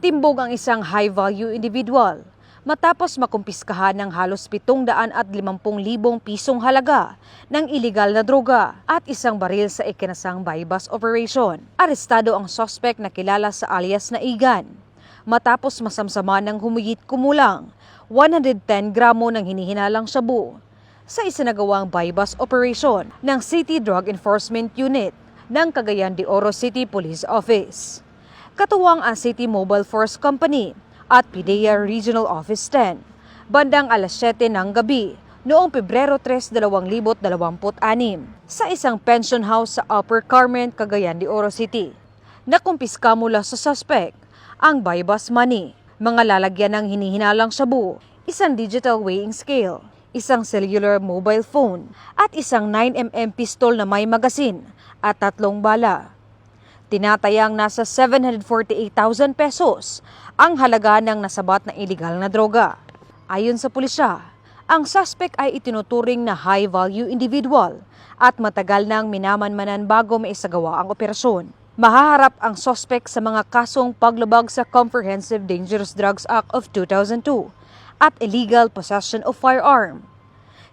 Timbog ang isang high-value individual matapos makumpiskahan ng halos 750,000 pisong halaga ng iligal na droga at isang baril sa ikinasang buy-bust operation. Arestado ang suspect na kilala sa alias na Igan matapos masamsama ng humigit kumulang 110 gramo ng hinihinalang shabu sa isinagawang buy-bust operation ng City Drug Enforcement Unit ng Cagayan de Oro City Police Office. Katuwang ang City Mobile Force Company at PIDEA Regional Office 10, bandang alas 7 ng gabi noong Pebrero 3, 2026 sa isang pension house sa Upper Carmen, Cagayan de Oro City. Nakumpiska mula sa suspect ang buy-bust money, mga lalagyan ng hinihinalang shabu, isang digital weighing scale, isang cellular mobile phone at isang 9mm pistol na may magasin at 3 bala. Tinatayang nasa 748,000 pesos ang halaga ng nasabat na iligal na droga. Ayon sa pulisya, ang suspect ay itinuturing na high-value individual at matagal nang minamanmanan bago maisagawa ang operasyon. Mahaharap ang suspect sa mga kasong paglabag sa Comprehensive Dangerous Drugs Act of 2002 at illegal possession of firearm.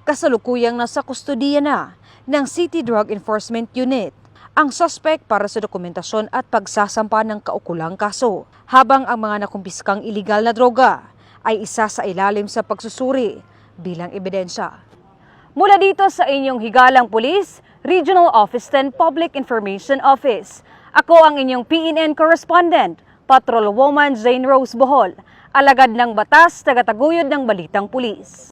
Kasalukuyang nasa kustodiya na ng City Drug Enforcement Unit ang suspect para sa dokumentasyon at pagsasampa ng kaukulang kaso, habang ang mga nakumpiskang iligal na droga ay isa sa ilalim sa pagsusuri bilang ebidensya. Mula dito sa inyong higalang pulis, Regional Office 10 Public Information Office, ako ang inyong PNN correspondent, Patrolwoman Jane Rose Bohol, alagad ng batas, tagataguyod ng balitang pulis.